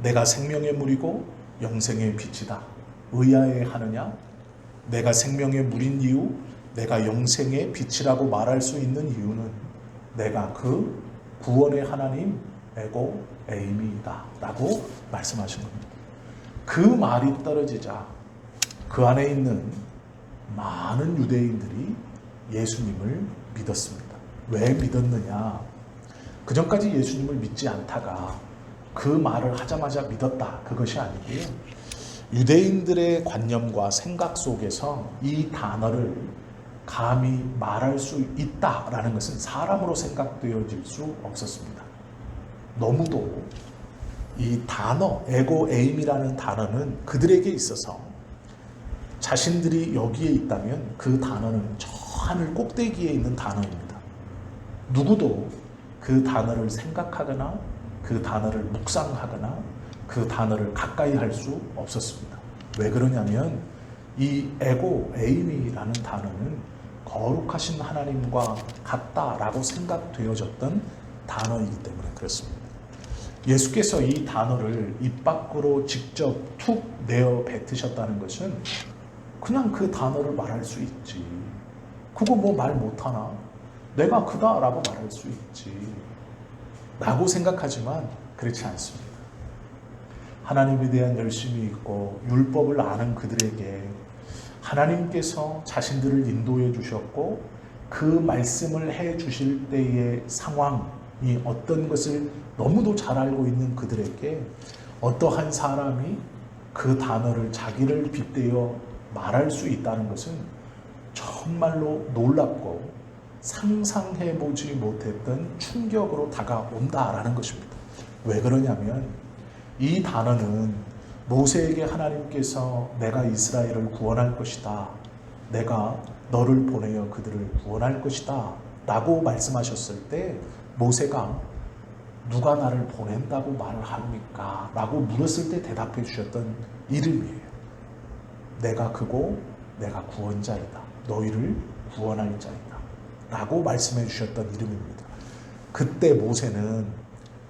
내가 생명의 물이고 영생의 빛이다. 의아해 하느냐? 내가 생명의 물인 이유, 내가 영생의 빛이라고 말할 수 있는 이유는 내가 그 구원의 하나님 에고 에이미이다 라고 말씀하신 겁니다. 그 말이 떨어지자 그 안에 있는 많은 유대인들이 예수님을 믿었습니다. 왜 믿었느냐? 그전까지 예수님을 믿지 않다가 그 말을 하자마자 믿었다, 그것이 아니고요. 유대인들의 관념과 생각 속에서 이 단어를 감히 말할 수 있다라는 것은 사람으로 생각되어질 수 없었습니다. 너무도 이 단어, 에고 에임이라는 단어는 그들에게 있어서 자신들이 여기에 있다면 그 단어는 저 하늘 꼭대기에 있는 단어입니다. 누구도 그 단어를 생각하거나 그 단어를 묵상하거나 그 단어를 가까이 할 수 없었습니다. 왜 그러냐면 이 에고 에임이라는 단어는 거룩하신 하나님과 같다라고 생각되어졌던 단어이기 때문에 그렇습니다. 예수께서 이 단어를 입 밖으로 직접 툭 내어 뱉으셨다는 것은 그냥 그 단어를 말할 수 있지. 그거 뭐 말 못하나? 내가 그다라고 말할 수 있지. 라고 생각하지만 그렇지 않습니다. 하나님에 대한 열심이 있고 율법을 아는 그들에게 하나님께서 자신들을 인도해 주셨고 그 말씀을 해 주실 때의 상황이 어떤 것을 너무도 잘 알고 있는 그들에게 어떠한 사람이 그 단어를 자기를 빗대어 말할 수 있다는 것은 정말로 놀랍고 상상해보지 못했던 충격으로 다가온다라는 것입니다. 왜 그러냐면 이 단어는 모세에게 하나님께서 내가 이스라엘을 구원할 것이다, 내가 너를 보내어 그들을 구원할 것이다 라고 말씀하셨을 때 모세가 누가 나를 보낸다고 말을 합니까? 라고 물었을 때 대답해 주셨던 이름이에요. 내가 그고 내가 구원자이다, 너희를 구원할 자이다 라고 말씀해 주셨던 이름입니다. 그때 모세는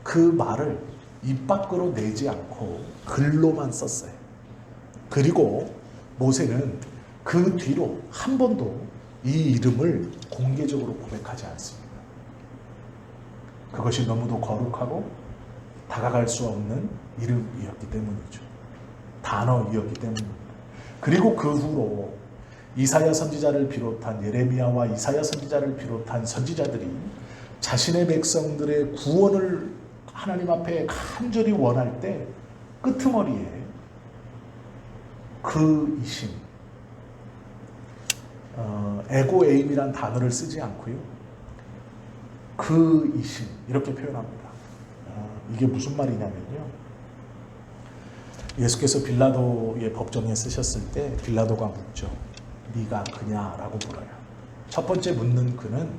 그 말을 입 밖으로 내지 않고 글로만 썼어요. 그리고 모세는 그 뒤로 한 번도 이 이름을 공개적으로 고백하지 않습니다. 그것이 너무도 거룩하고 다가갈 수 없는 이름이었기 때문이죠. 단어이었기 때문입니다. 그리고 그 후로 이사야 선지자를 비롯한 예레미야와 이사야 선지자를 비롯한 선지자들이 자신의 백성들의 구원을 하나님 앞에 간절히 원할 때 끄트머리에 그 이심, 에고 에임이란 단어를 쓰지 않고요. 그 이심 이렇게 표현합니다. 이게 무슨 말이냐면요. 예수께서 빌라도의 법정에 쓰셨을 때 빌라도가 묻죠. 네가 그냐라고 물어요. 첫 번째 묻는 그는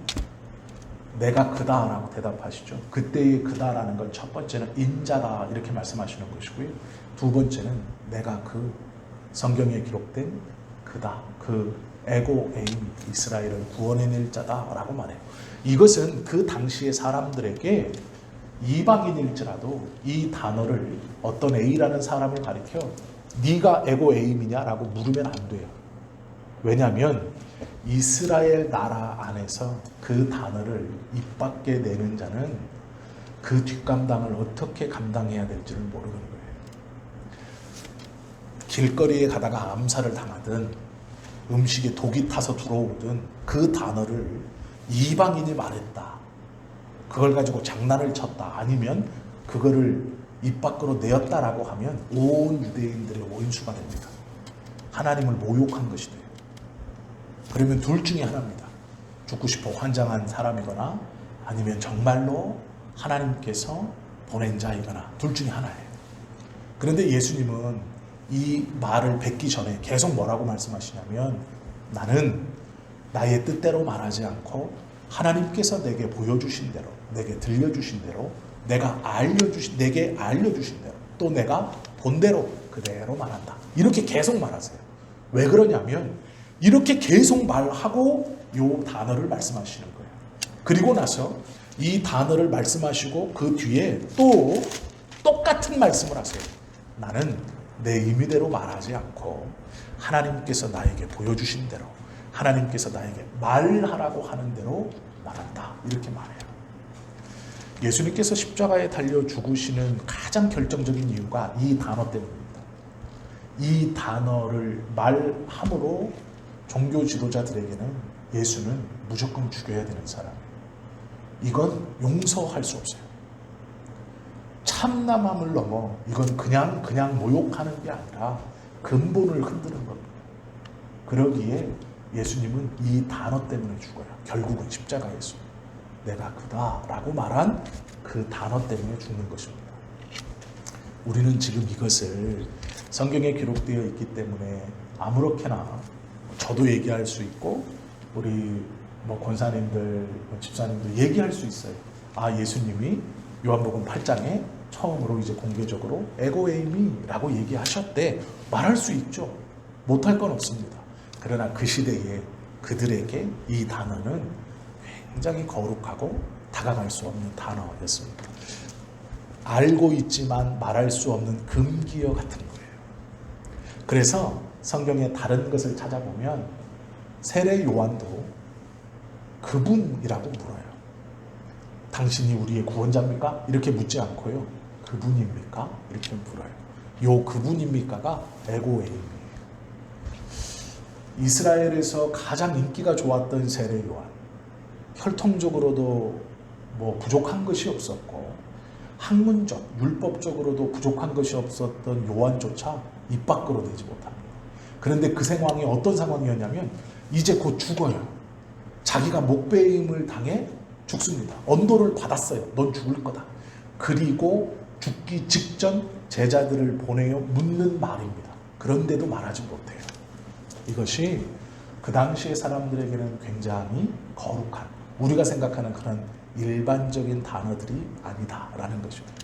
내가 그다라고 대답하시죠. 그때의 그다라는 건 첫 번째는 인자다 이렇게 말씀하시는 것이고요. 두 번째는 내가 그 성경에 기록된 그다, 그 에고 에임, 이스라엘을 구원해낼 자다라고 말해요. 이것은 그 당시의 사람들에게 이방인일지라도 이 단어를 어떤 A라는 사람을 가리켜 네가 에고 에임이냐라고 물으면 안 돼요. 왜냐하면 이스라엘 나라 안에서 그 단어를 입 밖에 내는 자는 그 뒷감당을 어떻게 감당해야 될지를 모르는 거예요. 길거리에 가다가 암살을 당하든 음식에 독이 타서 들어오든 그 단어를 이방인이 말했다, 그걸 가지고 장난을 쳤다, 아니면 그거를 입 밖으로 내었다라고 하면 온 유대인들의 원수가 됩니다. 하나님을 모욕한 것이 돼요. 그러면 둘 중에 하나입니다. 죽고 싶어 환장한 사람이거나 아니면 정말로 하나님께서 보낸 자이거나 둘 중에 하나예요. 그런데 예수님은 이 말을 뱉기 전에 계속 뭐라고 말씀하시냐면 나는 나의 뜻대로 말하지 않고 하나님께서 내게 보여주신 대로, 내게 들려주신 대로, 내게 알려주신 대로, 또 내가 본 대로 그대로 말한다. 이렇게 계속 말하세요. 왜 그러냐면 이렇게 계속 말하고 이 단어를 말씀하시는 거예요. 그리고 나서 이 단어를 말씀하시고 그 뒤에 또 똑같은 말씀을 하세요. 나는 내 의미대로 말하지 않고 하나님께서 나에게 보여주신 대로, 하나님께서 나에게 말하라고 하는 대로 말한다. 이렇게 말해요. 예수님께서 십자가에 달려 죽으시는 가장 결정적인 이유가 이 단어 때문입니다. 이 단어를 말함으로 종교 지도자들에게는 예수는 무조건 죽여야 되는 사람이에요. 이건 용서할 수 없어요. 참남함을 넘어 이건 그냥 모욕하는 게 아니라 근본을 흔드는 겁니다. 그러기에 예수님은 이 단어 때문에 죽어요. 결국은 십자가에서 내가 그다라고 말한 그 단어 때문에 죽는 것입니다. 우리는 지금 이것을 성경에 기록되어 있기 때문에 아무렇게나 저도 얘기할 수 있고 우리 권사님들, 집사님들 얘기할 수 있어요. 예수님이 요한복음 8장에 처음으로 이제 공개적으로 에고에이미라고 얘기하셨대. 말할 수 있죠. 못할 건 없습니다. 그러나 그 시대에 그들에게 이 단어는 굉장히 거룩하고 다가갈 수 없는 단어였습니다. 알고 있지만 말할 수 없는 금기어 같은 거예요. 그래서 성경의 다른 것을 찾아보면 세례 요한도 그분이라고 물어요. 당신이 우리의 구원자입니까? 이렇게 묻지 않고요. 그분입니까? 이렇게 물어요. 요 그분입니까가 에고에임이에요. 이스라엘에서 가장 인기가 좋았던 세례 요한. 혈통적으로도 부족한 것이 없었고 학문적, 율법적으로도 부족한 것이 없었던 요한조차 입 밖으로 내지 못합니다. 그런데 그 상황이 어떤 상황이었냐면 이제 곧 죽어요. 자기가 목베임을 당해 죽습니다. 언도를 받았어요. 넌 죽을 거다. 그리고 죽기 직전 제자들을 보내어 묻는 말입니다. 그런데도 말하지 못해요. 이것이 그 당시의 사람들에게는 굉장히 거룩한, 우리가 생각하는 그런 일반적인 단어들이 아니다라는 것입니다.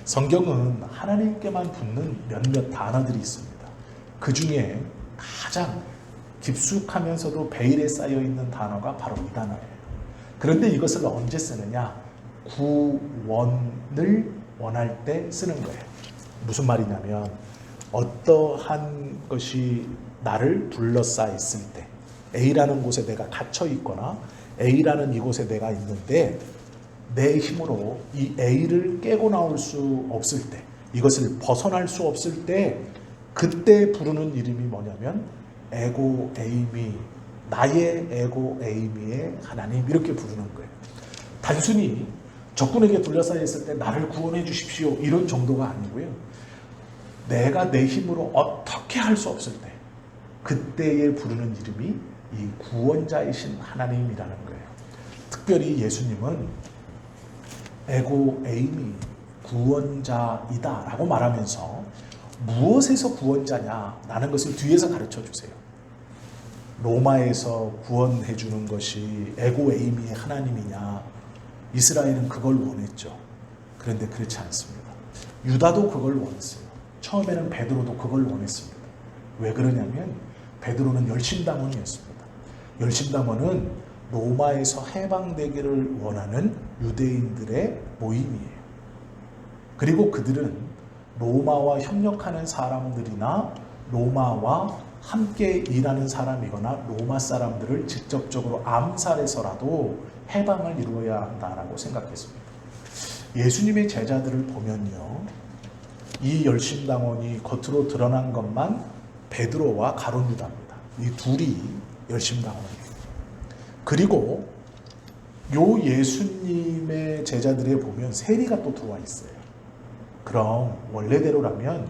성경은 하나님께만 붙는 몇몇 단어들이 있습니다. 그 중에 가장 깊숙하면서도 베일에 쌓여있는 단어가 바로 이 단어예요. 그런데 이것을 언제 쓰느냐? 구원을 원할 때 쓰는 거예요. 무슨 말이냐면 어떠한 것이 나를 둘러싸였을 때, A라는 곳에 내가 갇혀 있거나 A라는 이곳에 내가 있는데 내 힘으로 이 A를 깨고 나올 수 없을 때, 이것을 벗어날 수 없을 때, 그때 부르는 이름이 뭐냐면 에고에이미, 나의 에고에이미의 하나님, 이렇게 부르는 거예요. 단순히 적군에게 둘러싸여 있을 때 나를 구원해 주십시오 이런 정도가 아니고요. 내가 내 힘으로 어떻게 할 수 없을 때 그때에 부르는 이름이 이 구원자이신 하나님이라는 거예요. 특별히 예수님은 에고에이미, 구원자이다 라고 말하면서 무엇에서 구원자냐라는 것을 뒤에서 가르쳐 주세요. 로마에서 구원해 주는 것이 에고에이미의 하나님이냐? 이스라엘은 그걸 원했죠. 그런데 그렇지 않습니다. 유다도 그걸 원했어요. 처음에는 베드로도 그걸 원했습니다. 왜 그러냐면 베드로는 열심당원이었습니다. 열심당원은 로마에서 해방되기를 원하는 유대인들의 모임이에요. 그리고 그들은 로마와 협력하는 사람들이나 로마와 함께 일하는 사람이거나 로마 사람들을 직접적으로 암살해서라도 해방을 이루어야 한다라고 생각했습니다. 예수님의 제자들을 보면요, 이 열심당원이 겉으로 드러난 것만 베드로와 가룟 유다입니다. 이 둘이 열심당원이에요. 그리고 요 예수님의 제자들에 보면 세리가 또 들어와 있어요. 그럼 원래대로라면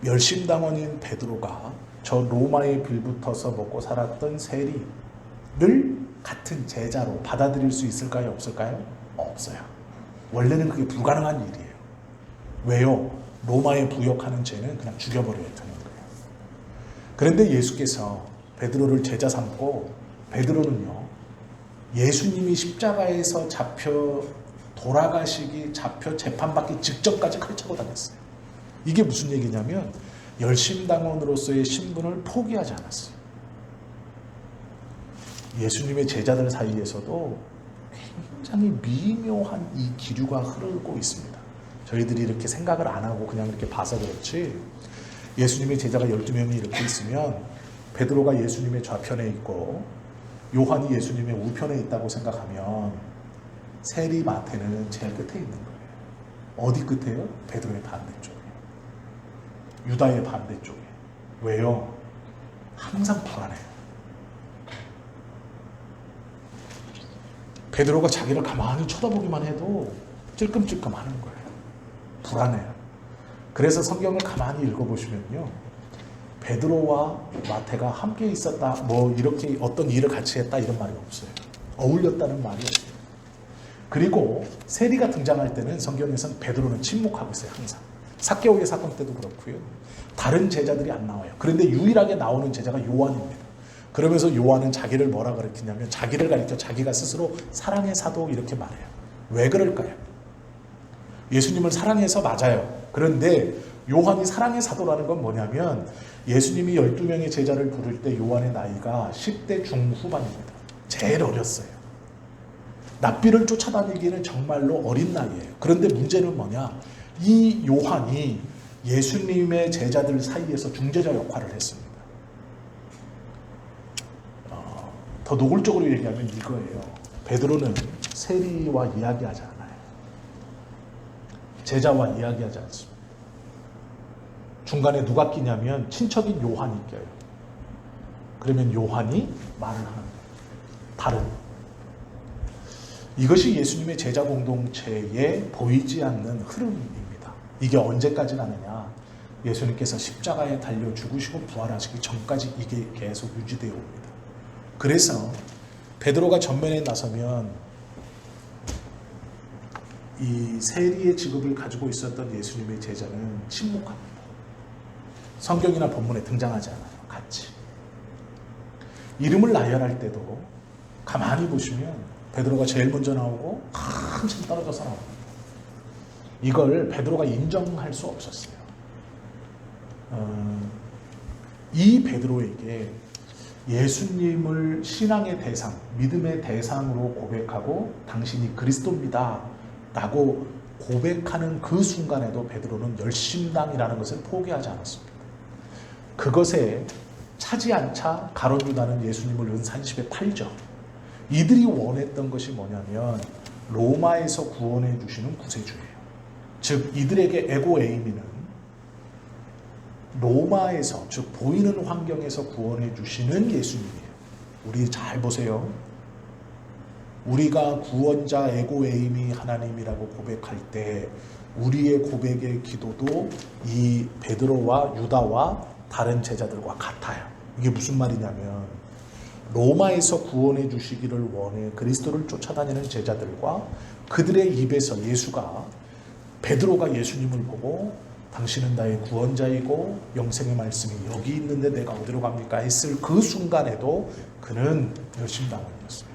열심당원인 베드로가 저 로마에 빌붙어서 먹고 살았던 세리를 같은 제자로 받아들일 수 있을까요? 없을까요? 없어요. 원래는 그게 불가능한 일이에요. 왜요? 로마에 부역하는 죄는 그냥 죽여버려야 되는 거예요. 그런데 예수께서 베드로를 제자 삼고, 베드로는요, 예수님이 십자가에서 잡혀 돌아가시기, 잡혀 재판받기 직전까지 칼차고 다녔어요. 이게 무슨 얘기냐면 열심당원으로서의 신분을 포기하지 않았어요. 예수님의 제자들 사이에서도 굉장히 미묘한 이 기류가 흐르고 있습니다. 저희들이 이렇게 생각을 안 하고 그냥 이렇게 봐서 그렇지, 예수님의 제자가 12명이 이렇게 있으면 베드로가 예수님의 좌편에 있고 요한이 예수님의 우편에 있다고 생각하면 세리 마태는 제일 끝에 있는 거예요. 어디 끝에요? 베드로의 반대쪽에, 유다의 반대쪽에. 왜요? 항상 불안해요. 베드로가 자기를 가만히 쳐다보기만 해도 찔끔찔끔 하는 거예요. 불안해요. 그래서 성경을 가만히 읽어보시면요, 베드로와 마태가 함께 있었다, 뭐 이렇게 어떤 일을 같이 했다 이런 말이 없어요. 어울렸다는 말이 없어요. 그리고 세리가 등장할 때는 성경에서는 베드로는 침묵하고 있어요. 항상. 삭개오의 사건 때도 그렇고요. 다른 제자들이 안 나와요. 그런데 유일하게 나오는 제자가 요한입니다. 그러면서 요한은 자기를 뭐라 가르치냐면, 자기를 가리켜 자기가 스스로 사랑의 사도 이렇게 말해요. 왜 그럴까요? 예수님을 사랑해서 맞아요. 그런데 요한이 사랑의 사도라는 건 뭐냐면, 예수님이 12명의 제자를 부를 때 요한의 나이가 10대 중후반입니다. 제일 어렸어요. 납비를 쫓아다니기는 정말로 어린 나이예요. 그런데 문제는 뭐냐? 이 요한이 예수님의 제자들 사이에서 중재자 역할을 했습니다. 더 노골적으로 얘기하면 이거예요. 베드로는 세리와 이야기하지 않아요. 제자와 이야기하지 않습니다. 중간에 누가 끼냐면 친척인 요한이 껴요. 그러면 요한이 말을 하는 거예요. 다른. 이것이 예수님의 제자 공동체에 보이지 않는 흐름입니다. 이게 언제까지 가느냐? 예수님께서 십자가에 달려 죽으시고 부활하시기 전까지 이게 계속 유지되어 옵니다. 그래서 베드로가 전면에 나서면 이 세리의 직업을 가지고 있었던 예수님의 제자는 침묵합니다. 성경이나 본문에 등장하지 않아요. 같이. 이름을 나열할 때도 가만히 보시면 베드로가 제일 먼저 나오고 한참 떨어져서 나옵니다. 이걸 베드로가 인정할 수 없었어요. 이 베드로에게 예수님을 신앙의 대상, 믿음의 대상으로 고백하고 당신이 그리스도입니다 라고 고백하는 그 순간에도 베드로는 열심당이라는 것을 포기하지 않았습니다. 그것에 차지 않자 가룟 유다는 예수님을 은산십에 팔죠. 이들이 원했던 것이 뭐냐면 로마에서 구원해 주시는 구세주예요. 즉 이들에게 에고에이미는 로마에서, 즉 보이는 환경에서 구원해 주시는 예수님이에요. 우리 잘 보세요. 우리가 구원자 에고에이미 하나님이라고 고백할 때 우리의 고백의 기도도 이 베드로와 유다와 다른 제자들과 같아요. 이게 무슨 말이냐면 로마에서 구원해 주시기를 원해 그리스도를 쫓아다니는 제자들과 그들의 입에서 예수가, 베드로가 예수님을 보고 당신은 나의 구원자이고 영생의 말씀이 여기 있는데 내가 어디로 갑니까? 했을 그 순간에도 그는 열심당원이었어요.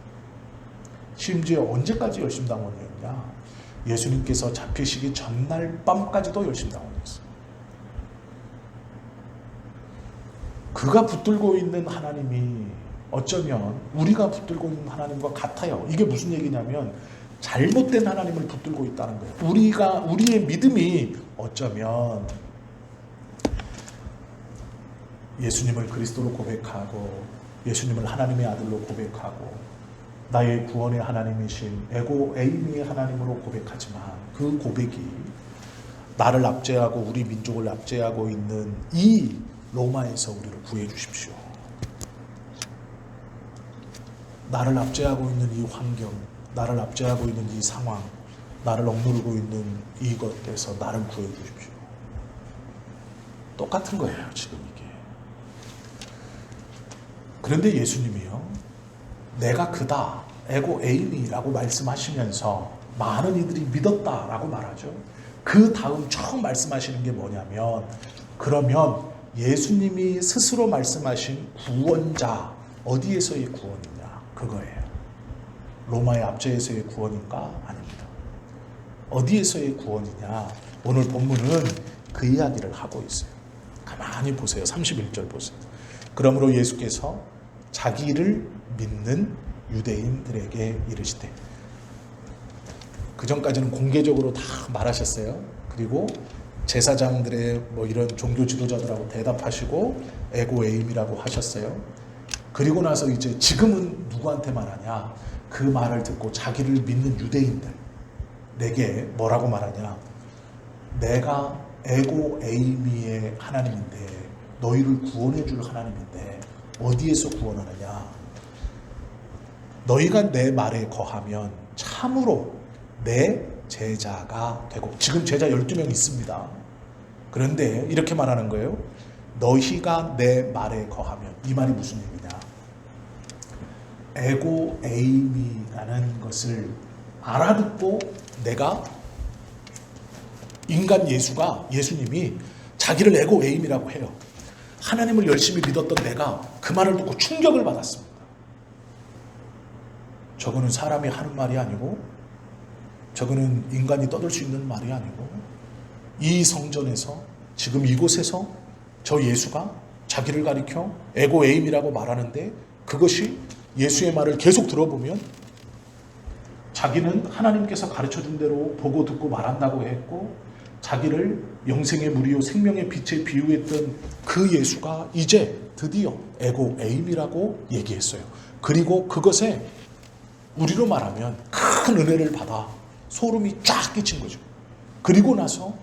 심지어 언제까지 열심당원이었냐? 예수님께서 잡히시기 전날 밤까지도 열심당원이었어요. 그가 붙들고 있는 하나님이 어쩌면 우리가 붙들고 있는 하나님과 같아요. 이게 무슨 얘기냐면 잘못된 하나님을 붙들고 있다는 거예요. 우리의 믿음이 어쩌면 예수님을 그리스도로 고백하고 예수님을 하나님의 아들로 고백하고 나의 구원의 하나님이신 에고에이미의 하나님으로 고백하지만 그 고백이 나를 압제하고 우리 민족을 압제하고 있는 이 로마에서 우리를 구해 주십시오. 나를 압제하고 있는 이 환경, 나를 압제하고 있는 이 상황, 나를 억누르고 있는 이것에서 나를 구해 주십시오. 똑같은 거예요, 지금 이게. 그런데 예수님이요, 내가 그다, 에고에이미라고 말씀하시면서 많은 이들이 믿었다라고 말하죠. 그 다음 처음 말씀하시는 게 뭐냐면, 그러면 예수님이 스스로 말씀하신 구원자, 어디에서의 구원이냐? 그거예요. 로마의 압제에서의 구원인가? 아닙니다. 어디에서의 구원이냐? 오늘 본문은 그 이야기를 하고 있어요. 가만히 보세요. 31절 보세요. 그러므로 예수께서 자기를 믿는 유대인들에게 이르시되, 그 전까지는 공개적으로 다 말하셨어요. 그리고 제사장들의 뭐 이런 종교 지도자들하고 대답하시고 에고 에임이라고 하셨어요. 그리고 나서 이제 지금은 누구한테 말하냐? 그 말을 듣고 자기를 믿는 유대인들 내게 뭐라고 말하냐? 내가 에고 에이미의 하나님인데 너희를 구원해 줄 하나님인데 어디에서 구원하느냐? 너희가 내 말에 거하면 참으로 내 제자가 되고, 지금 제자 12명 있습니다. 그런데 이렇게 말하는 거예요. 너희가 내 말에 거하면, 이 말이 무슨 얘기냐? 에고 에이미라는 것을 알아듣고 내가 인간 예수님이 자기를 에고 에임이라고 해요. 하나님을 열심히 믿었던 내가 그 말을 듣고 충격을 받았습니다. 저거는 사람이 하는 말이 아니고, 저거는 인간이 떠들 수 있는 말이 아니고, 이 성전에서 지금 이곳에서 저 예수가 자기를 가리켜 에고 에임이라고 말하는데, 그것이 예수의 말을 계속 들어보면 자기는 하나님께서 가르쳐준 대로 보고 듣고 말한다고 했고, 자기를 영생의 물이요 생명의 빛에 비유했던 그 예수가 이제 드디어 에고 에임이라고 얘기했어요. 그리고 그것에 우리로 말하면 큰 은혜를 받아 소름이 쫙 끼친 거죠. 그리고 나서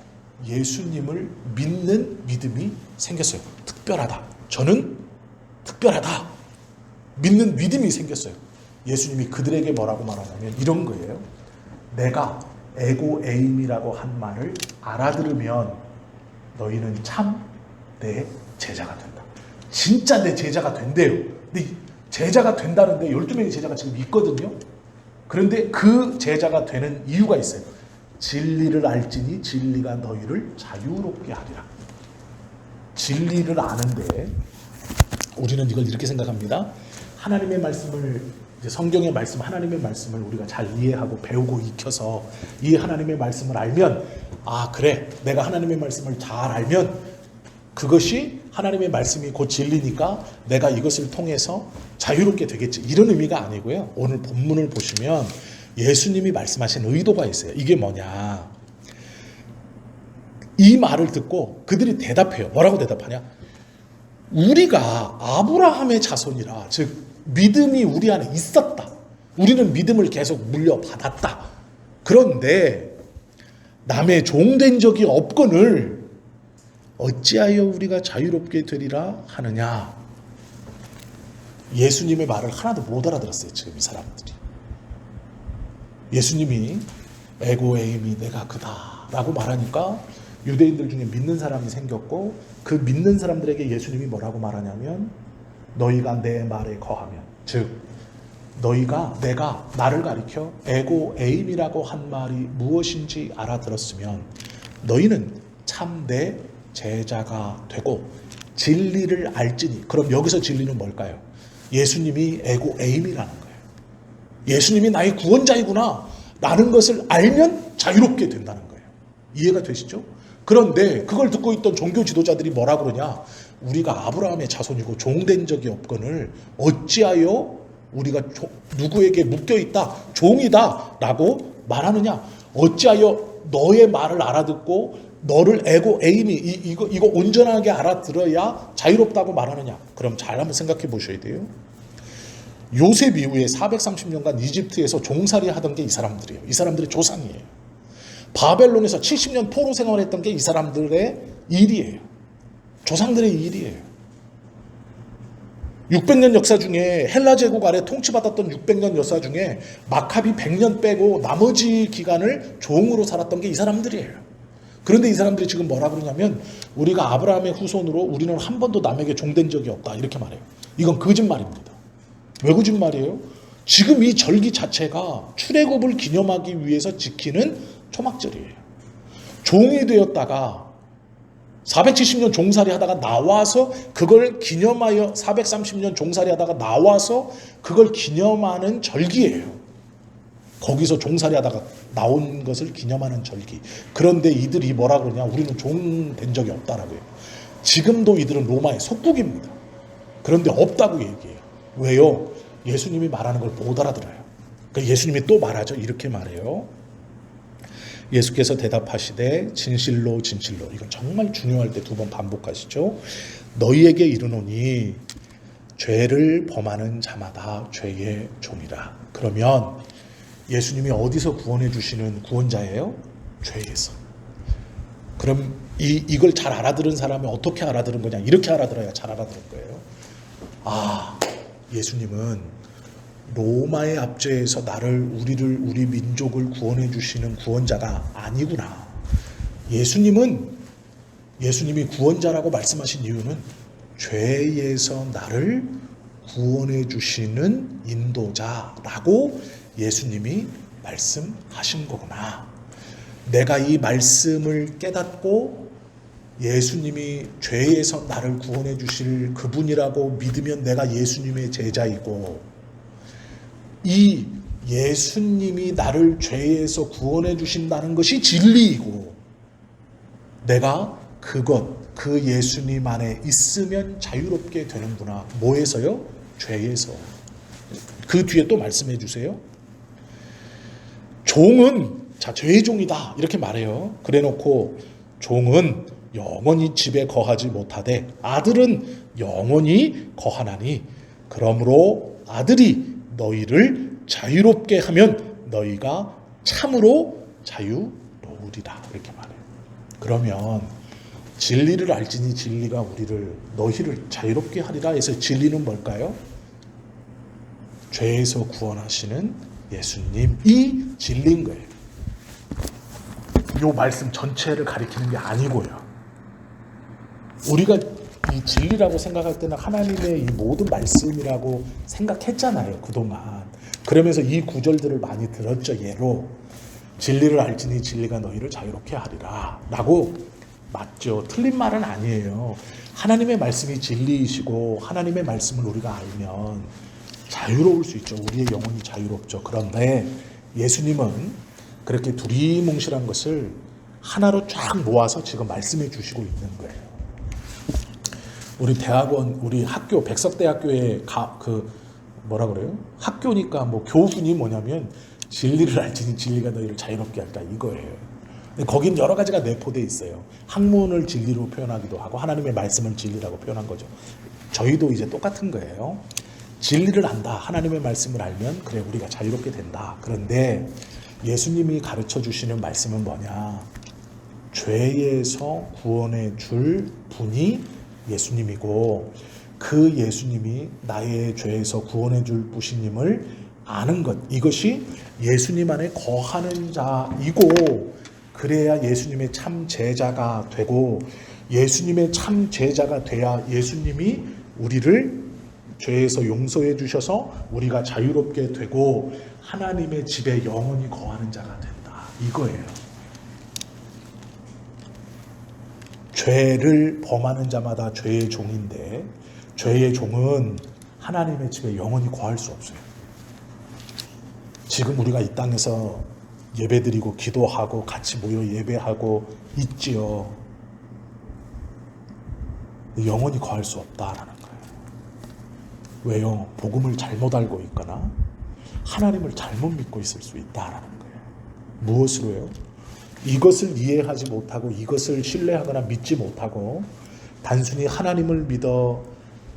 예수님을 믿는 믿음이 생겼어요. 특별하다. 저는 특별하다. 믿는 믿음이 생겼어요. 예수님이 그들에게 뭐라고 말하냐면 이런 거예요. 내가 에고 에임이라고 한 말을 알아들으면 너희는 참 내 제자가 된다. 진짜 내 제자가 된대요. 근데 제자가 된다는데 12명의 제자가 지금 있거든요. 그런데 그 제자가 되는 이유가 있어요. 진리를 알지니 진리가 너희를 자유롭게 하리라. 진리를 아는데 우리는 이걸 이렇게 생각합니다. 하나님의 말씀을, 이제 성경의 말씀, 하나님의 말씀을 우리가 잘 이해하고 배우고 익혀서 이 하나님의 말씀을 알면, 아 그래, 내가 하나님의 말씀을 잘 알면 그것이 하나님의 말씀이 곧 진리니까 내가 이것을 통해서 자유롭게 되겠지, 이런 의미가 아니고요. 오늘 본문을 보시면 예수님이 말씀하신 의도가 있어요. 이게 뭐냐? 이 말을 듣고 그들이 대답해요. 뭐라고 대답하냐? 우리가 아브라함의 자손이라, 즉 믿음이 우리 안에 있었다. 우리는 믿음을 계속 물려받았다. 그런데 남의 종된 적이 없거늘 어찌하여 우리가 자유롭게 되리라 하느냐? 예수님의 말을 하나도 못 알아들었어요. 지금 이 사람들이. 예수님이 에고 에임이 내가 그다 라고 말하니까 유대인들 중에 믿는 사람이 생겼고, 그 믿는 사람들에게 예수님이 뭐라고 말하냐면 너희가 내 말에 거하면, 즉 내가 나를 가리켜 에고 에임이라고 한 말이 무엇인지 알아들었으면 너희는 참 내 제자가 되고 진리를 알지니. 그럼 여기서 진리는 뭘까요? 예수님이 에고 에임이라는 거예요. 예수님이 나의 구원자이구나 라는 것을 알면 자유롭게 된다는 거예요. 이해가 되시죠? 그런데 그걸 듣고 있던 종교 지도자들이 뭐라 그러냐? 우리가 아브라함의 자손이고 종된 적이 없거늘 어찌하여 우리가 누구에게 묶여있다, 종이다 라고 말하느냐? 어찌하여 너의 말을 알아듣고 너를 에고 에임이 이거 온전하게 알아들어야 자유롭다고 말하느냐? 그럼 잘 한번 생각해 보셔야 돼요. 요셉 이후에 430년간 이집트에서 종살이 하던 게 이 사람들이에요. 이 사람들의 조상이에요. 바벨론에서 70년 포로 생활했던 게 이 사람들의 일이에요. 조상들의 일이에요. 600년 역사 중에, 헬라 제국 아래 통치받았던 600년 역사 중에 마카비 100년 빼고 나머지 기간을 종으로 살았던 게 이 사람들이에요. 그런데 이 사람들이 지금 뭐라 그러냐면 우리가 아브라함의 후손으로 우리는 한 번도 남에게 종된 적이 없다, 이렇게 말해요. 이건 거짓말입니다. 왜 거짓말이에요? 지금 이 절기 자체가 출애굽을 기념하기 위해서 지키는 초막절이에요. 종이 되었다가 470년 종살이 하다가 나와서 그걸 기념하여, 430년 종살이 하다가 나와서 그걸 기념하는 절기예요. 거기서 종살이 하다가 나온 것을 기념하는 절기. 그런데 이들이 뭐라 그러냐? 우리는 종 된 적이 없다라고 해요. 지금도 이들은 로마의 속국입니다. 그런데 없다고 얘기해요. 왜요? 예수님이 말하는 걸 못 알아들어요. 그러니까 예수님이 또 말하죠. 이렇게 말해요. 예수께서 대답하시되 진실로 진실로, 이건 정말 중요할 때 두 번 반복하시죠. 너희에게 이르노니 죄를 범하는 자마다 죄의 종이라. 그러면 예수님이 어디서 구원해 주시는 구원자예요? 죄에서. 그럼 이걸 잘 알아들은 사람이 어떻게 알아들은 거냐? 이렇게 알아들어야 잘 알아들을 거예요. 아, 예수님은 로마의 압제에서 우리 민족을 구원해 주시는 구원자가 아니구나. 예수님이 구원자라고 말씀하신 이유는 죄에서 나를 구원해 주시는 인도자라고 예수님이 말씀하신 거구나. 내가 이 말씀을 깨닫고 예수님이 죄에서 나를 구원해 주실 그분이라고 믿으면 내가 예수님의 제자이고, 이 예수님이 나를 죄에서 구원해 주신다는 것이 진리이고, 내가 그 예수님 안에 있으면 자유롭게 되는구나. 뭐에서요? 죄에서. 그 뒤에 또 말씀해 주세요. 종은 죄의 종이다 이렇게 말해요. 그래놓고 종은 영원히 집에 거하지 못하되 아들은 영원히 거하나니, 그러므로 아들이 너희를 자유롭게 하면 너희가 참으로 자유로우리라 이렇게 말해요. 그러면 진리를 알지니 진리가 너희를 자유롭게 하리라 해서 진리는 뭘까요? 죄에서 구원하시는 예수님이 진리인 거예요. 이 말씀 전체를 가리키는 게 아니고요. 우리가 이 진리라고 생각할 때는 하나님의 이 모든 말씀이라고 생각했잖아요, 그동안. 그러면서 이 구절들을 많이 들었죠, 예로. 진리를 알지니 진리가 너희를 자유롭게 하리라 라고. 맞죠. 틀린 말은 아니에요. 하나님의 말씀이 진리이시고 하나님의 말씀을 우리가 알면 자유로울 수 있죠. 우리의 영혼이 자유롭죠. 그런데 예수님은 그렇게 두리뭉실한 것을 하나로 쫙 모아서 지금 말씀해 주시고 있는 거예요. 우리 학교, 백석대학교의 학교니까 교훈이 뭐냐면 진리를 알지니 진리가 너희를 자유롭게 할까 이거예요. 거긴 여러 가지가 내포되어 있어요. 학문을 진리로 표현하기도 하고 하나님의 말씀을 진리라고 표현한 거죠. 저희도 이제 똑같은 거예요. 진리를 안다. 하나님의 말씀을 알면 그래 우리가 자유롭게 된다. 그런데 예수님이 가르쳐 주시는 말씀은 뭐냐? 죄에서 구원해 줄 분이 예수님이고, 그 예수님이 나의 죄에서 구원해 줄 분임을 아는 것, 이것이 예수님 안에 거하는 자이고, 그래야 예수님의 참 제자가 되고, 예수님의 참 제자가 돼야 예수님이 우리를 죄에서 용서해 주셔서 우리가 자유롭게 되고 하나님의 집에 영원히 거하는 자가 된다. 이거예요. 죄를 범하는 자마다 죄의 종인데, 죄의 종은 하나님의 집에 영원히 거할 수 없어요. 지금 우리가 이 땅에서 예배드리고 기도하고 같이 모여 예배하고 있지요. 영원히 거할 수 없다라는 거예요. 왜요? 복음을 잘못 알고 있거나 하나님을 잘못 믿고 있을 수 있다라는 거예요. 무엇으로요? 이것을 이해하지 못하고 이것을 신뢰하거나 믿지 못하고 단순히 하나님을 믿어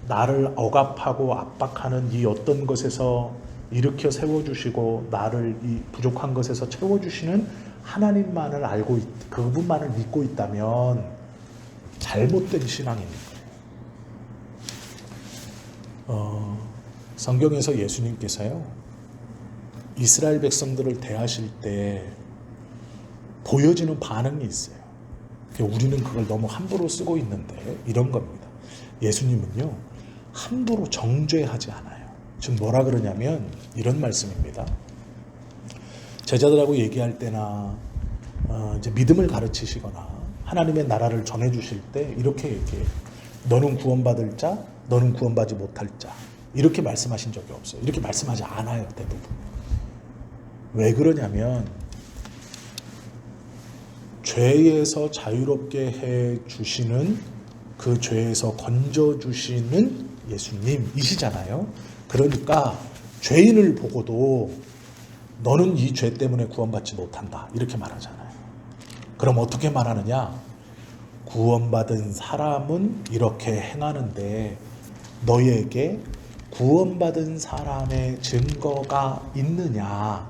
나를 억압하고 압박하는 이 어떤 것에서 일으켜 세워주시고 나를 이 부족한 것에서 채워주시는 하나님만을 알고 그분만을 믿고 있다면 잘못된 신앙입니다. 성경에서 예수님께서요, 이스라엘 백성들을 대하실 때 보여지는 반응이 있어요. 우리는 그걸 너무 함부로 쓰고 있는데 이런 겁니다. 예수님은요, 함부로 정죄하지 않아요. 즉 뭐라 그러냐면 이런 말씀입니다. 제자들하고 얘기할 때나 이제 믿음을 가르치시거나 하나님의 나라를 전해주실 때 이렇게 얘기해요. 너는 구원받을 자, 너는 구원받지 못할 자. 이렇게 말씀하신 적이 없어요. 이렇게 말씀하지 않아요, 대부분. 왜 그러냐면 죄에서 자유롭게 해 주시는, 그 죄에서 건져 주시는 예수님이시잖아요. 그러니까 죄인을 보고도 너는 이 죄 때문에 구원받지 못한다 이렇게 말하잖아요. 그럼 어떻게 말하느냐? 구원받은 사람은 이렇게 행하는데 너희에게 구원받은 사람의 증거가 있느냐?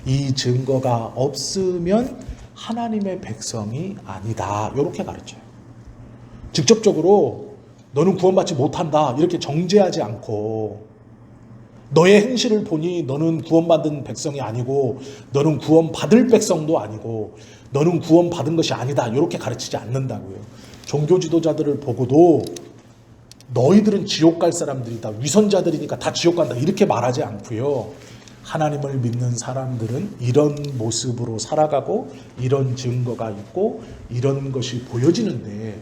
이 증거가 없으면 하나님의 백성이 아니다. 이렇게 가르쳐요. 직접적으로 너는 구원받지 못한다 이렇게 정죄하지 않고 너의 행실을 보니 너는 구원받은 백성이 아니고 너는 구원받을 백성도 아니고 너는 구원받은 것이 아니다 이렇게 가르치지 않는다고요. 종교 지도자들을 보고도 너희들은 지옥 갈 사람들이다, 위선자들이니까 다 지옥 간다 이렇게 말하지 않고요. 하나님을 믿는 사람들은 이런 모습으로 살아가고 이런 증거가 있고 이런 것이 보여지는데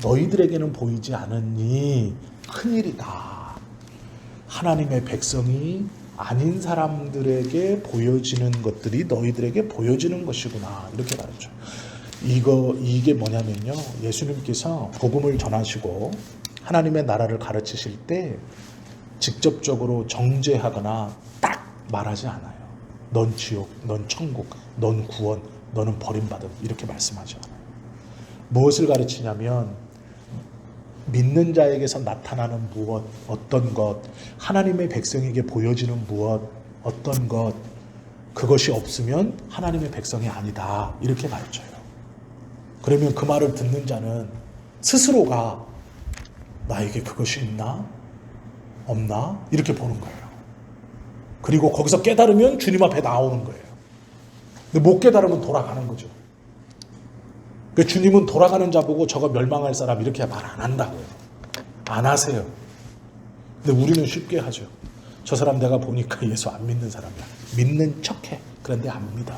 너희들에게는 보이지 않으니 큰일이다. 하나님의 백성이 아닌 사람들에게 보여지는 것들이 너희들에게 보여지는 것이구나 이렇게 가르쳐요. 이게 뭐냐면요, 예수님께서 복음을 전하시고 하나님의 나라를 가르치실 때 직접적으로 정죄하거나 딱 말하지 않아요. 넌 지옥, 넌 천국, 넌 구원, 너는 버림받음 이렇게 말씀하지 않아요. 무엇을 가르치냐면 믿는 자에게서 나타나는 무엇, 어떤 것, 하나님의 백성에게 보여지는 무엇, 어떤 것, 그것이 없으면 하나님의 백성이 아니다 이렇게 가르쳐요. 그러면 그 말을 듣는 자는 스스로가 나에게 그것이 있나? 없나? 이렇게 보는 거예요. 그리고 거기서 깨달으면 주님 앞에 나오는 거예요. 근데 못 깨달으면 돌아가는 거죠. 그러니까 주님은 돌아가는 자 보고 저거 멸망할 사람 이렇게 말 안 한다고요. 안 하세요. 근데 우리는 쉽게 하죠. 저 사람 내가 보니까 예수 안 믿는 사람이야. 믿는 척해. 그런데 안 믿어.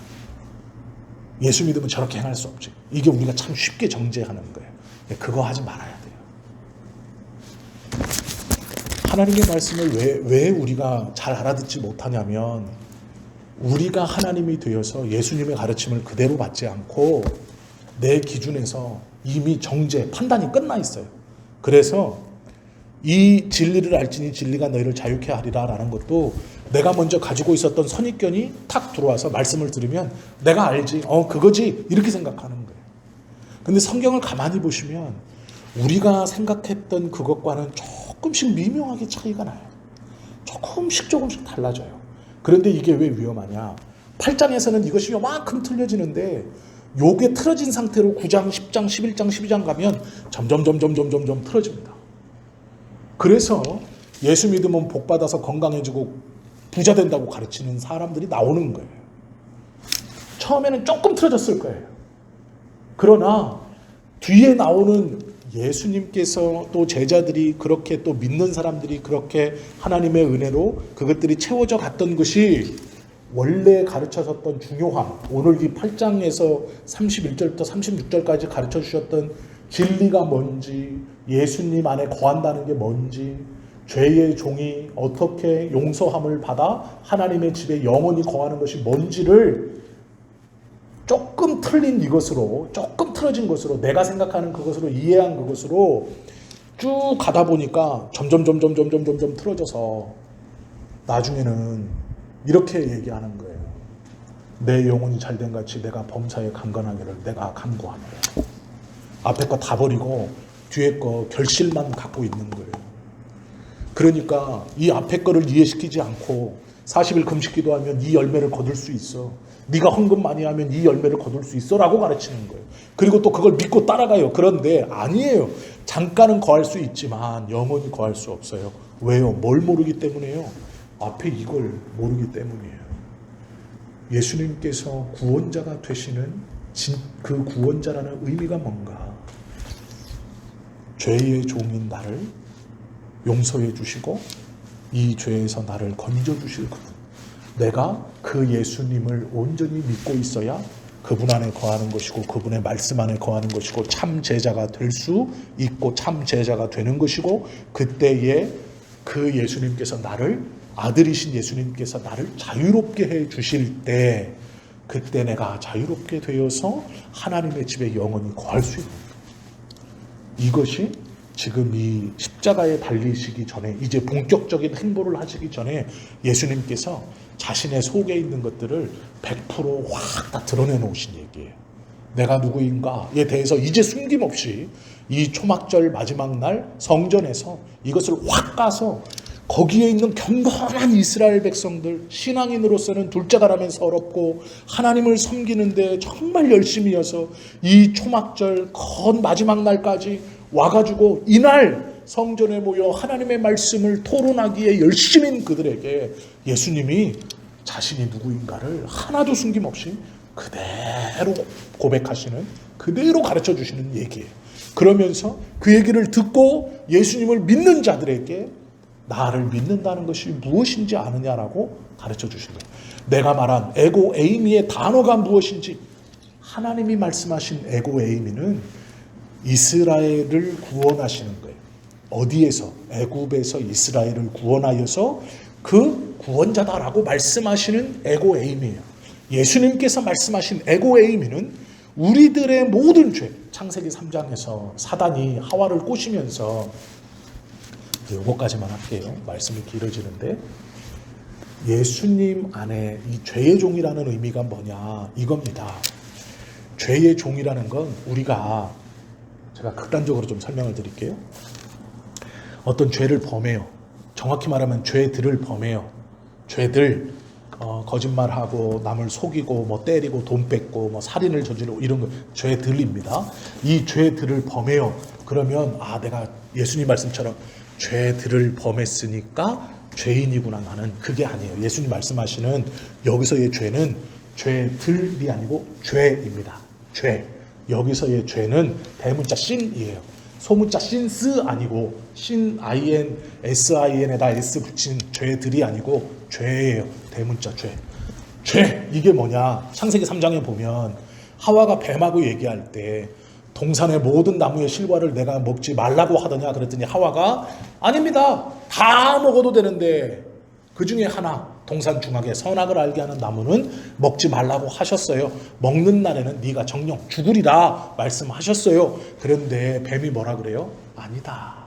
예수 믿으면 저렇게 행할 수 없지. 이게 우리가 참 쉽게 정죄하는 거예요. 그거 하지 말아야 돼요. 하나님의 말씀을 왜 우리가 잘 알아듣지 못하냐면 우리가 하나님이 되어서 예수님의 가르침을 그대로 받지 않고 내 기준에서 이미 정죄, 판단이 끝나 있어요. 그래서 이 진리를 알지니 진리가 너희를 자유케 하리라 라는 것도 내가 먼저 가지고 있었던 선입견이 탁 들어와서 말씀을 들으면 내가 알지, 그거지 이렇게 생각하는 거예요. 근데 성경을 가만히 보시면 우리가 생각했던 그것과는 조금씩 미묘하게 차이가 나요. 조금씩 달라져요. 그런데 이게 왜 위험하냐? 8장에서는 이것이 요만큼 틀려지는데 요게 틀어진 상태로 9장, 10장, 11장, 12장 가면 점점 틀어집니다. 그래서 예수 믿으면 복 받아서 건강해지고 부자 된다고 가르치는 사람들이 나오는 거예요. 처음에는 조금 틀어졌을 거예요. 그러나 뒤에 나오는 예수님께서 또 제자들이 그렇게 또 믿는 사람들이 그렇게 하나님의 은혜로 그것들이 채워져 갔던 것이 원래 가르쳐졌던 중요함, 오늘 이 8장에서 31절부터 36절까지 가르쳐 주셨던 진리가 뭔지, 예수님 안에 거한다는 게 뭔지, 죄의 종이 어떻게 용서함을 받아 하나님의 집에 영원히 거하는 것이 뭔지를 조금 틀린 이것으로, 조금 틀어진 것으로, 내가 생각하는 그것으로 이해한 그것으로 쭉 가다 보니까 점점 틀어져서 나중에는 이렇게 얘기하는 거예요. 내 영혼이 잘된 같이 내가 범사에 강건하기를 내가 간구하노라. 앞에 거 다 버리고 뒤에 거 결실만 갖고 있는 거예요. 그러니까 이 앞에 거를 이해시키지 않고 40일 금식 기도하면 이 열매를 거둘 수 있어. 네가 헌금 많이 하면 이 열매를 거둘 수 있어 라고 가르치는 거예요. 그리고 또 그걸 믿고 따라가요. 그런데 아니에요. 잠깐은 거할 수 있지만 영원히 거할 수 없어요. 왜요? 뭘 모르기 때문에요? 앞에 이걸 모르기 때문이에요. 예수님께서 구원자가 되시는 그 구원자라는 의미가 뭔가? 죄의 종인 나를 용서해 주시고 이 죄에서 나를 건져 주실 그분. 내가 그 예수님을 온전히 믿고 있어야 그분 안에 거하는 것이고 그분의 말씀 안에 거하는 것이고 참 제자가 될 수 있고 참 제자가 되는 것이고 그때에 그 예수님께서 나를 아들이신 예수님께서 나를 자유롭게 해 주실 때 그때 내가 자유롭게 되어서 하나님의 집에 영원히 거할 수 있는 이것이 지금 이 십자가에 달리시기 전에 이제 본격적인 행보를 하시기 전에 예수님께서 자신의 속에 있는 것들을 100% 확 다 드러내 놓으신 얘기예요. 내가 누구인가에 대해서 이제 숨김없이 이 초막절 마지막 날 성전에서 이것을 확 까서 거기에 있는 경건한 이스라엘 백성들, 신앙인으로서는 둘째가라면 서럽고 하나님을 섬기는데 정말 열심히여서 이 초막절 건 마지막 날까지 와가지고 이날 성전에 모여 하나님의 말씀을 토론하기에 열심인 그들에게 예수님이 자신이 누구인가를 하나도 숨김없이 그대로 고백하시는, 그대로 가르쳐 주시는 얘기예요. 그러면서 그 얘기를 듣고 예수님을 믿는 자들에게 나를 믿는다는 것이 무엇인지 아느냐라고 가르쳐 주신 거예요. 내가 말한 에고 에이미의 단어가 무엇인지, 하나님이 말씀하신 에고 에이미는 이스라엘을 구원하시는 거예요. 어디에서? 애굽에서 이스라엘을 구원하여서 그 구원자다라고 말씀하시는 에고 에이미예요. 예수님께서 말씀하신 에고 에이미는 우리들의 모든 죄, 창세기 3장에서 사단이 하와를 꼬시면서, 요거까지만 할게요. 말씀이 길어지는데, 예수님 안에 이 죄의 종이라는 의미가 뭐냐, 이겁니다. 죄의 종이라는 건 우리가, 제가 극단적으로 좀 설명을 드릴게요. 어떤 죄를 범해요. 정확히 말하면 죄들을 범해요. 죄들, 거짓말하고 남을 속이고 뭐 때리고 돈 뺏고 뭐 살인을 저지르고 이런 거 죄들입니다. 이 죄들을 범해요. 그러면 내가 예수님 말씀처럼 죄들을 범했으니까 죄인이구나, 나는. 그게 아니에요. 예수님 말씀하시는 여기서의 죄는 죄들이 아니고 죄입니다. 죄. 여기서의 죄는 대문자 신이에요. 소문자 신스 아니고 신 in sin에다 s 붙인 죄들이 아니고 죄예요. 대문자 죄. 죄, 이게 뭐냐? 창세기 3장에 보면 하와가 뱀하고 얘기할 때 동산의 모든 나무의 실과를 내가 먹지 말라고 하더냐 그랬더니 하와가 아닙니다. 다 먹어도 되는데 그 중에 하나, 동산 중앙에 선악을 알게 하는 나무는 먹지 말라고 하셨어요. 먹는 날에는 네가 정령 죽으리라 말씀하셨어요. 그런데 뱀이 뭐라 그래요? 아니다.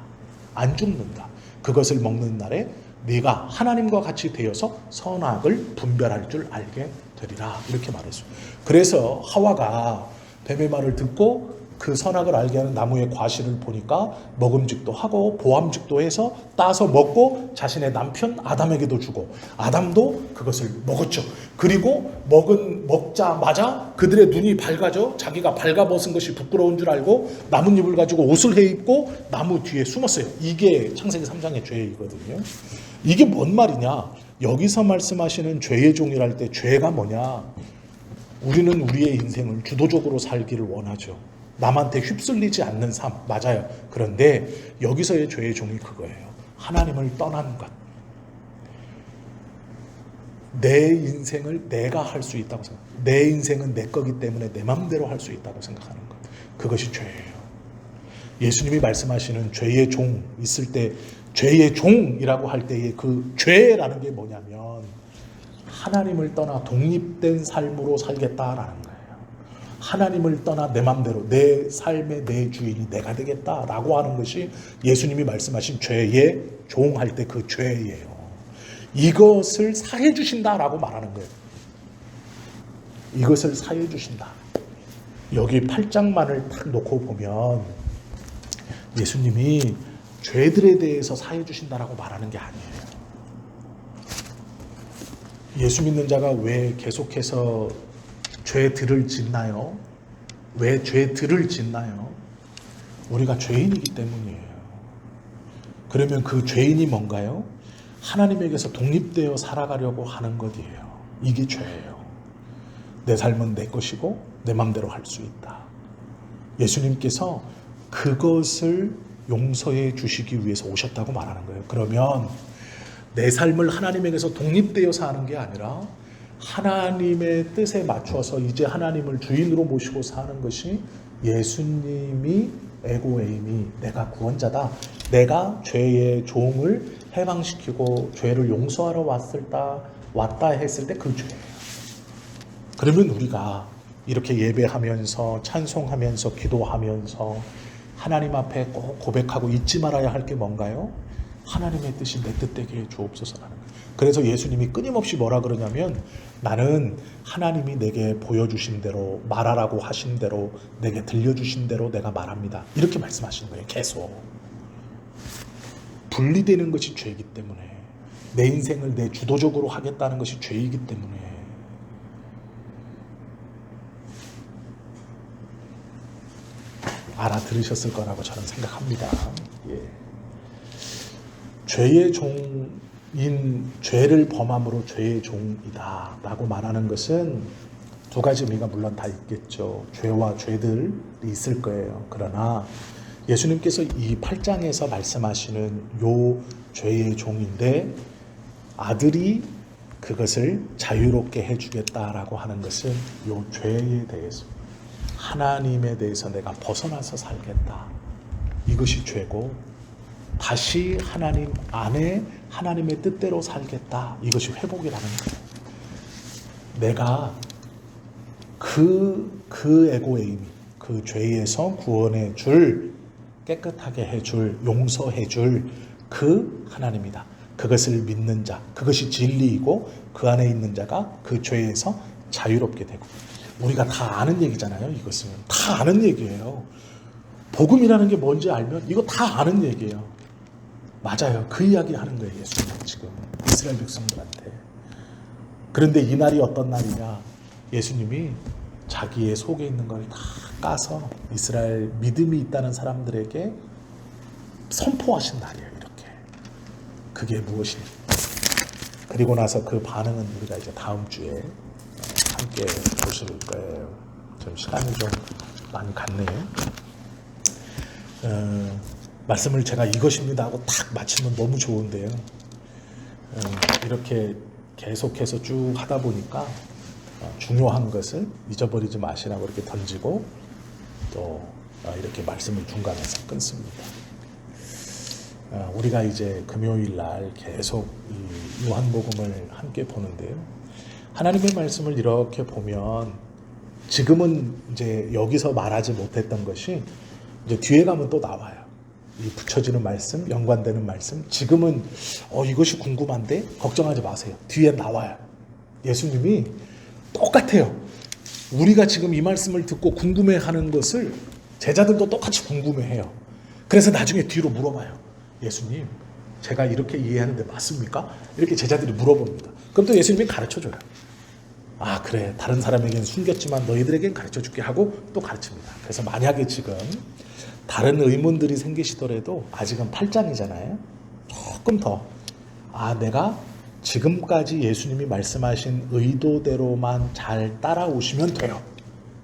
안 죽는다. 그것을 먹는 날에 네가 하나님과 같이 되어서 선악을 분별할 줄 알게 되리라. 이렇게 말했어요. 그래서 하와가 뱀의 말을 듣고 그 선악을 알게 하는 나무의 과실을 보니까 먹음직도 하고 보암직도 해서 따서 먹고 자신의 남편 아담에게도 주고, 아담도 그것을 먹었죠. 그리고 먹자마자 그들의 눈이 밝아져 자기가 발가벗은 것이 부끄러운 줄 알고 나뭇잎을 가지고 옷을 해입고 나무 뒤에 숨었어요. 이게 창세기 3장의 죄이거든요. 이게 뭔 말이냐? 여기서 말씀하시는 죄의 종이랄 때 죄가 뭐냐? 우리는 우리의 인생을 주도적으로 살기를 원하죠. 남한테 휩쓸리지 않는 삶, 맞아요. 그런데 여기서의 죄의 종이 그거예요. 하나님을 떠나는 것. 내 인생을 내가 할 수 있다고 생각해요. 내 인생은 내 거기 때문에 내 마음대로 할 수 있다고 생각하는 것. 그것이 죄예요. 예수님이 말씀하시는 죄의 종 있을 때, 죄의 종이라고 할 때의 그 죄라는 게 뭐냐면 하나님을 떠나 독립된 삶으로 살겠다라는 거예요. 하나님을 떠나 내 맘대로 내 삶의 내 주인이 내가 되겠다라고 하는 것이 예수님이 말씀하신 죄의 종 할 때 그 죄예요. 이것을 사해 주신다라고 말하는 거예요. 이것을 사해 주신다. 여기 8장만을 딱 놓고 보면 예수님이 죄들에 대해서 사해 주신다라고 말하는 게 아니에요. 예수 믿는 자가 왜 계속해서 죄들을 짓나요? 왜 죄들을 짓나요? 우리가 죄인이기 때문이에요. 그러면 그 죄인이 뭔가요? 하나님에게서 독립되어 살아가려고 하는 것이에요. 이게 죄예요. 내 삶은 내 것이고 내 맘대로 할 수 있다. 예수님께서 그것을 용서해 주시기 위해서 오셨다고 말하는 거예요. 그러면 내 삶을 하나님에게서 독립되어 사는 게 아니라 하나님의 뜻에 맞춰서 이제 하나님을 주인으로 모시고 사는 것이 예수님이 에고에임이 내가 구원자다. 내가 죄의 종을 해방시키고 죄를 용서하러 왔다 했을 때 그 죄예요. 그러면 우리가 이렇게 예배하면서 찬송하면서 기도하면서 하나님 앞에 꼭 고백하고 잊지 말아야 할 게 뭔가요? 하나님의 뜻이 내 뜻되게 해 주옵소서라는 거예요. 그래서 예수님이 끊임없이 뭐라 그러냐면 나는 하나님이 내게 보여주신 대로 말하라고 하신 대로 내게 들려주신 대로 내가 말합니다. 이렇게 말씀하시는 거예요. 계속. 분리되는 것이 죄이기 때문에 내 인생을 내 주도적으로 하겠다는 것이 죄이기 때문에 알아들으셨을 거라고 저는 생각합니다. 예. 죄의 종인 죄를 범함으로 죄의 종이다 라고 말하는 것은 두 가지 의미가 물론 다 있겠죠. 죄와 죄들이 있을 거예요. 그러나 예수님께서 이 8장에서 말씀하시는 요 죄의 종인데 아들이 그것을 자유롭게 해주겠다라고 하는 것은 요 죄에 대해서 하나님에 대해서 내가 벗어나서 살겠다. 이것이 죄고 다시 하나님 안에 하나님의 뜻대로 살겠다. 이것이 회복이라는 거예요. 내가 그 에고의 그 죄에서 구원해 줄, 깨끗하게 해줄, 용서해 줄 그 하나님이다. 그것을 믿는 자, 그것이 진리이고 그 안에 있는 자가 그 죄에서 자유롭게 되고. 우리가 다 아는 얘기잖아요. 이것은 다 아는 얘기예요. 복음이라는 게 뭔지 알면 이거 다 아는 얘기예요. 맞아요. 그 이야기 하는 거예요. 예수님은 지금 이스라엘 백성들한테. 그런데 이 날이 어떤 날이냐. 예수님이 자기의 속에 있는 걸 다 까서 이스라엘 믿음이 있다는 사람들에게 선포하신 날이에요. 이렇게. 그게 무엇이냐. 그리고 나서 그 반응은 우리가 이제 다음 주에 함께 보실 거예요. 좀 시간이 좀 많이 갔네요. 말씀을 제가 이것입니다 하고 탁 마치면 너무 좋은데요. 이렇게 계속해서 쭉 하다 보니까 중요한 것을 잊어버리지 마시라고 이렇게 던지고 또 이렇게 말씀을 중간에서 끊습니다. 우리가 이제 금요일 날 계속 이 요한복음을 함께 보는데요. 하나님의 말씀을 이렇게 보면 지금은 이제 여기서 말하지 못했던 것이 이제 뒤에 가면 또 나와요. 이 붙여지는 말씀, 연관되는 말씀. 지금은 이것이 궁금한데 걱정하지 마세요. 뒤에 나와요. 예수님이 똑같아요. 우리가 지금 이 말씀을 듣고 궁금해하는 것을 제자들도 똑같이 궁금해해요. 그래서 나중에 뒤로 물어봐요. 예수님, 제가 이렇게 이해하는데 맞습니까? 이렇게 제자들이 물어봅니다. 그럼 또 예수님이 가르쳐줘요. 아 그래, 다른 사람에게는 숨겼지만 너희들에게는 가르쳐줄게 하고 또 가르칩니다. 그래서 만약에 지금 다른 의문들이 생기시더라도 아직은 8장이잖아요. 조금 더 내가 지금까지 예수님이 말씀하신 의도대로만 잘 따라오시면 돼요.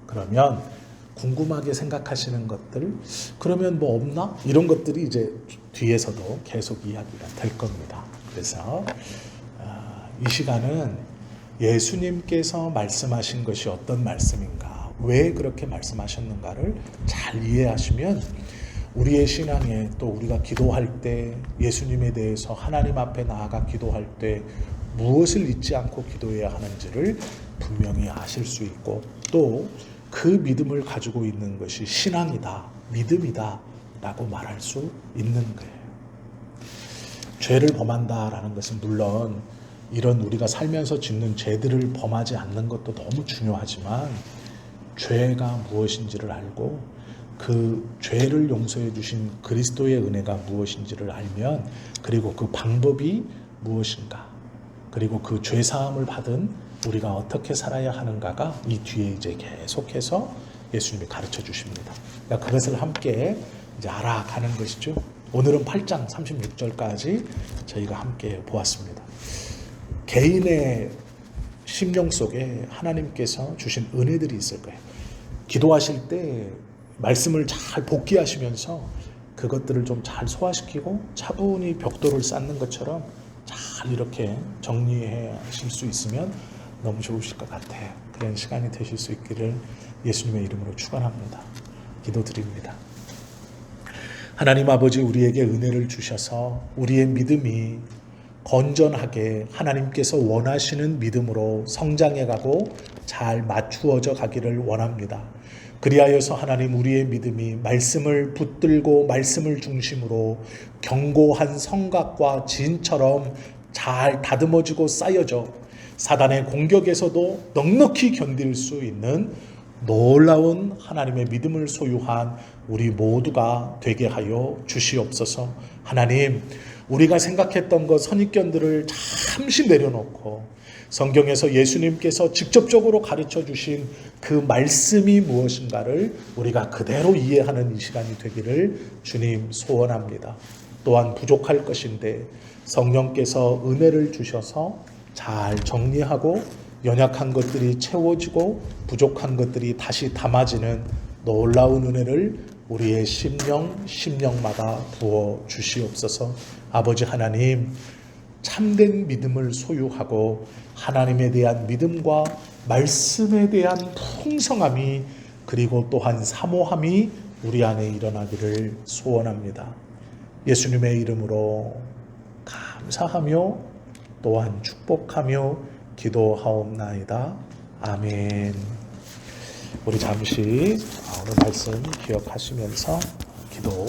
그러면 궁금하게 생각하시는 것들, 그러면 뭐 없나? 이런 것들이 이제 뒤에서도 계속 이야기가 될 겁니다. 그래서 이 시간은 예수님께서 말씀하신 것이 어떤 말씀인가, 왜 그렇게 말씀하셨는가를 잘 이해하시면 우리의 신앙에 또 우리가 기도할 때 예수님에 대해서 하나님 앞에 나아가 기도할 때 무엇을 잊지 않고 기도해야 하는지를 분명히 아실 수 있고 또 그 믿음을 가지고 있는 것이 신앙이다, 믿음이다 라고 말할 수 있는 거예요. 죄를 범한다라는 것은 물론 이런 우리가 살면서 짓는 죄들을 범하지 않는 것도 너무 중요하지만 죄가 무엇인지를 알고 그 죄를 용서해 주신 그리스도의 은혜가 무엇인지를 알면 그리고 그 방법이 무엇인가 그리고 그 죄사함을 받은 우리가 어떻게 살아야 하는가가 이 뒤에 이제 계속해서 예수님이 가르쳐 주십니다. 그러니까 그것을 함께 이제 알아가는 것이죠. 오늘은 8장 36절까지 저희가 함께 보았습니다. 개인의 심령 속에 하나님께서 주신 은혜들이 있을 거예요. 기도하실 때 말씀을 잘 복기하시면서 그것들을 좀 잘 소화시키고 차분히 벽돌을 쌓는 것처럼 잘 이렇게 정리해 하실 수 있으면 너무 좋으실 것 같아요. 그런 시간이 되실 수 있기를 예수님의 이름으로 축원합니다. 기도드립니다. 하나님 아버지, 우리에게 은혜를 주셔서 우리의 믿음이 건전하게 하나님께서 원하시는 믿음으로 성장해가고 잘 맞추어져 가기를 원합니다. 그리하여서 하나님, 우리의 믿음이 말씀을 붙들고 말씀을 중심으로 견고한 성곽과 진처럼 잘 다듬어지고 쌓여져 사단의 공격에서도 넉넉히 견딜 수 있는 놀라운 하나님의 믿음을 소유한 우리 모두가 되게 하여 주시옵소서. 하나님, 우리가 생각했던 것 선입견들을 잠시 내려놓고 성경에서 예수님께서 직접적으로 가르쳐 주신 그 말씀이 무엇인가를 우리가 그대로 이해하는 이 시간이 되기를 주님 소원합니다. 또한 부족할 것인데 성령께서 은혜를 주셔서 잘 정리하고 연약한 것들이 채워지고 부족한 것들이 다시 담아지는 놀라운 은혜를 우리의 심령마다 부어 주시옵소서. 아버지 하나님, 참된 믿음을 소유하고 하나님에 대한 믿음과 말씀에 대한 풍성함이 그리고 또한 사모함이 우리 안에 일어나기를 소원합니다. 예수님의 이름으로 감사하며 또한 축복하며 기도하옵나이다. 아멘. 우리 잠시 오늘 말씀 기억하시면서 기도